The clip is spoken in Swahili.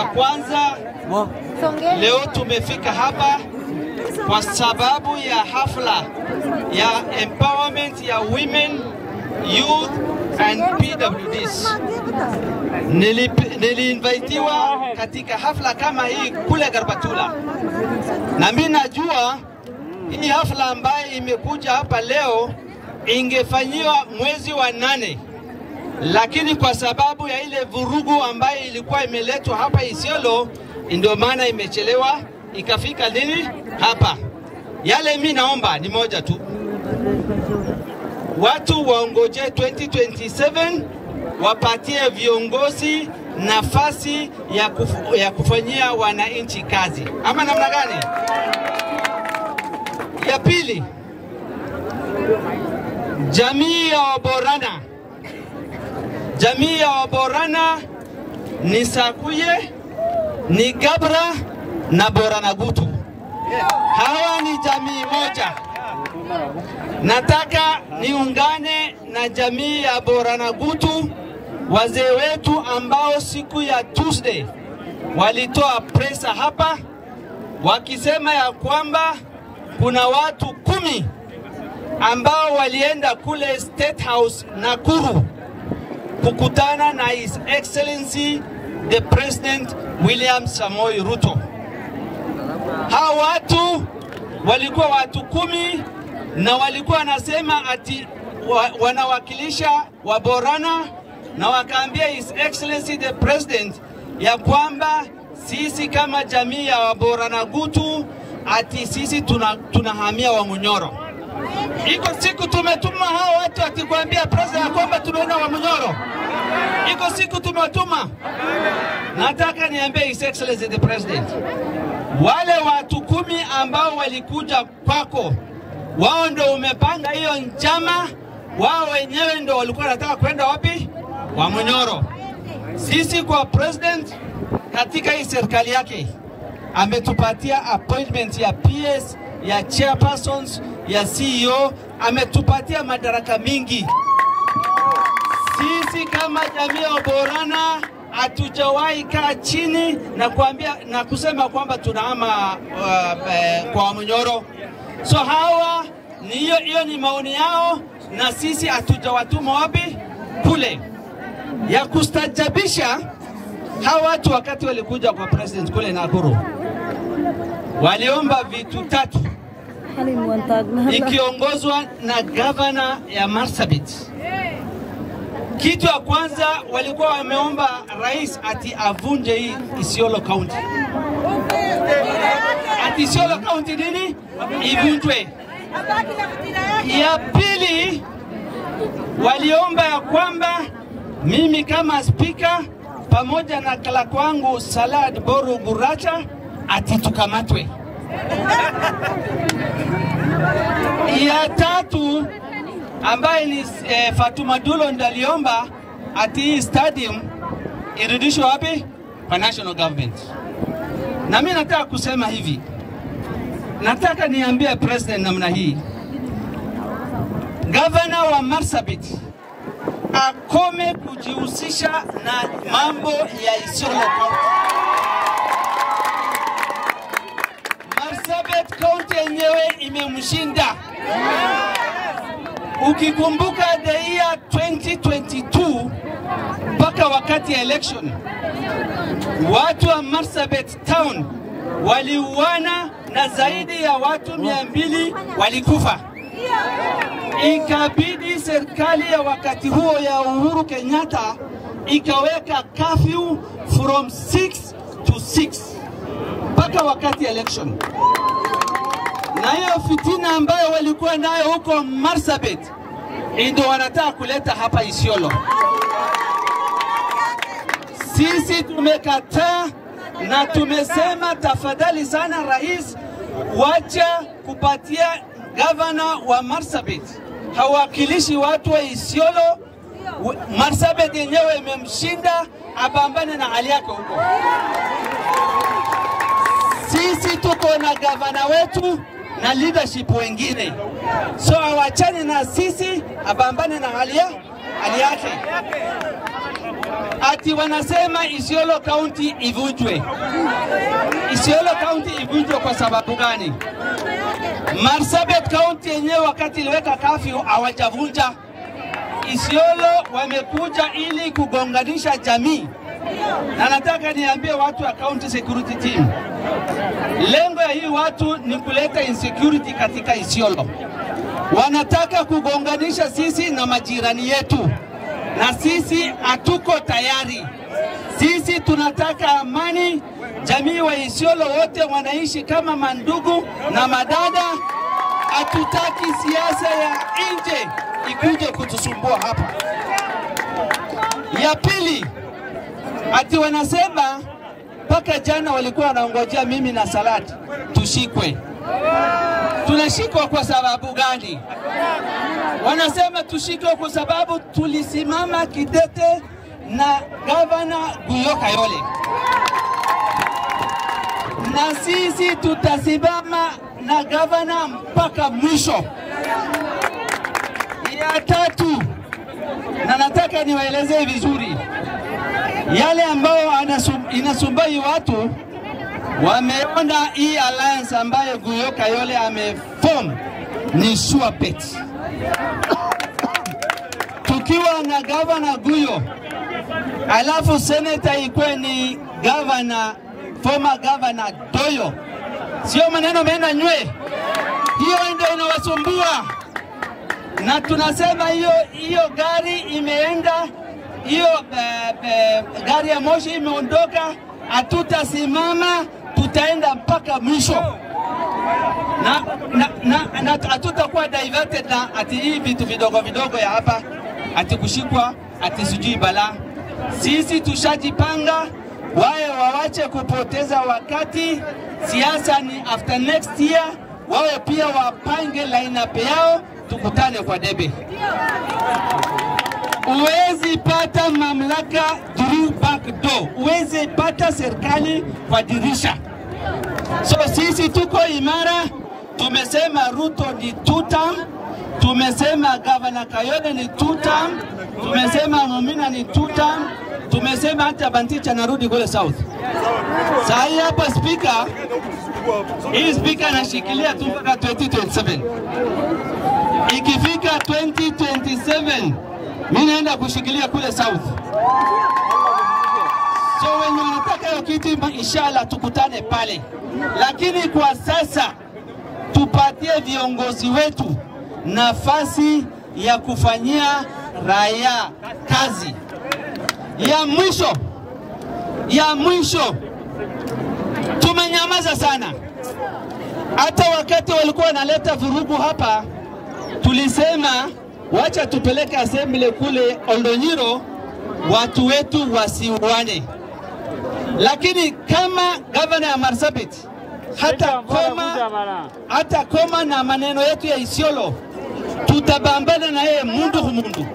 ya kwanza, leo tumefika hapa kwa sababu ya hafla ya empowerment ya women, youth and PWDs. Niliinvitiwa katika hafla kama hii kule Garbatula. Na mimi najua hii hafla ambayo imekuja hapa leo ingefanyiwa mwezi wa 8. Lakini kwa sababu ya ile vurugu ambayo ilikuwa imeletwa hapa Isiolo, ndio maana imechelewa ikafika lini hapa. Yale mimi naomba ni moja tu. Watu waongoje 2027 wapatie viongozi nafasi ya kufanyia wananchi kazi. Ama namna gani? Ya pili, jamii ya Waborana. Jamii ya Waborana ni Sakuye, ni Gabra na Borana Gutu. Hawa ni jamii moja. Nataka niungane na jamii ya Borana Gutu, wazee wetu ambao siku ya Tuesday walitoa presa hapa wakisema ya kwamba kuna watu 10 ambao walienda kule State House Nakuru kukutana na His Excellency the President William Samoei Ruto. Hao watu walikuwa watu 10 na walikuwa wanasema ati wanawakilisha Waborana, na wakaambia His Excellency the President ya kwamba sisi kama jamii ya Waborana Gutu ati sisi tunahamia Wamunyoro. Iko siku tumetuma hao watu atikwambia President ya kwamba tumeenda Wamunyoro. Iko siku tumetuma. Nataka niambie His Excellency the President, wale watu 10 ambao walikuja kwako, wao ndio umepanga hiyo njama, wao wenyewe ndio walikuwa wanataka kwenda wapi? Wamunyoro. Sisi kwa President katika hii serikali yake ametupatia appointment ya PS, ya chairpersons, ya CEO, ametupatia madaraka mingi. Sisi kama jamii ya Waborana hatujawahi kaa chini na kusema kwamba tunahama kwa Wamunyoro. So hawa hiyo ni maoni yao, na sisi hatujawatuma wapi kule. Ya kustajabisha, hawa watu wakati walikuja kwa President kule Nakuru waliomba vitu 3 ikiongozwa na governor ya Marsabit. Kitu ya kwanza walikuwa wameomba rais ati avunje hii Isiolo County. Ati Isiolo County nini? Ivunjwe. Ya pili waliomba ya kwamba mimi kama speaker pamoja na clerk wangu Salad Boru Guracha ati tukamatwe. Ya tatu ambaye ni Fatuma Dulo ndaliomba ati stadium irudishwe wapi? Kwa national government. Na mimi nataka kusema hivi. Nataka niambie President namna hii. Governor wa Marsabit akome kujihusisha na mambo ya Isiolo County. Marsabit County yenyewe imemshinda. Ukikumbuka the year 2022 mpaka wakati ya election, watu wa Marsabit Town waliuana na zaidi ya watu 200 walikufa. Ikabidi serikali ya wakati huo ya Uhuru Kenyatta ikaweka curfew from 6 to 6 mpaka wakati election. Na hiyo fitina ambayo walikuwa nayo huko Marsabit ndio wanataka kuleta hapa Isiolo. Sisi tumekataa na tumesema tafadhali sana rais, wacha kupatia governor wa Marsabit hawakilishi watu wa Isiolo. Marsabit yenyewe imemshinda, abambane na hali yake huko. Sisi tuko na governor wetu na leadership wengine, so awachane na sisi, abambane na hali yake. ati wanasema Isiolo County ivunjwe. Isiolo County ivunjwe kwa sababu gani? Marsabit County yenyewe wakati iliweka kafyu hawajavunja. Isiolo wamekuja ili kugonganisha jamii. Na nataka niambie watu wa county security team, lengo ya hii watu ni kuleta insecurity katika Isiolo. Wanataka kugonganisha sisi na majirani yetu, na sisi hatuko tayari. Sisi tunataka amani. Jamii wa Isiolo wote wanaishi kama mandugu na madada. Hatutaki siasa ya nje ikuje kutusumbua hapa. Ya pili, ati wanasema paka jana walikuwa wanaongojea mimi na Salad tushikwe. Tunashikwa kwa sababu gani? Wanasema tushikwe kwa sababu tulisimama kidete na Gavana Guyo Kayole. Na sisi tutasimama na gavana mpaka mwisho. Ya tatu, na nataka niwaeleze vizuri, yale ambao inasumbai watu wameona hii alliance ambayo Guyo Kayole ameform ni sure bet. Tukiwa na Gavana Guyo, alafu senator ikwe ni Gavana, former Governor Doyo, sio maneno mena nywe. Hiyo ndio inawasumbua. Na tunasema hiyo gari imeenda, hiyo gari ya moshi imeondoka, hatutasimama, tutaenda mpaka mwisho. Na hatutakuwa diverted na ati hii vitu vidogo vidogo ya hapa, ati kushikwa, ati sijui bala. Sisi tushajipanga, wae wawache kupoteza wakati. Siasa ni after next year, wawe pia wapange lineup yao, tukutane kwa debe. Uwezi pata mamlaka through back door, uwezi pata serikali kwa dirisha. So sisi tuko imara. Tumesema Ruto ni 2 term, tumesema Gavana Kayole ni 2 term, tumesema Mumina ni 2 term, tumesema hata Banticha narudi kule South. Sasa hapa speaker, hii speaker anashikilia tu mpaka 2027. Ikifika 2027 mimi naenda kushikilia kule South. So wenye wanataka hiyo kitu inshallah tukutane pale. Lakini kwa sasa tupatie viongozi wetu nafasi ya kufanyia raia kazi. Ya mwisho tumenyamaza sana. Hata wakati walikuwa wanaleta vurugu hapa, tulisema wacha tupeleke assembly kule Oldonyiro, watu wetu wasiuane. Lakini kama governor ya Marsabit hata koma na maneno yetu ya Isiolo, tutabambana na yeye mundu kumundu.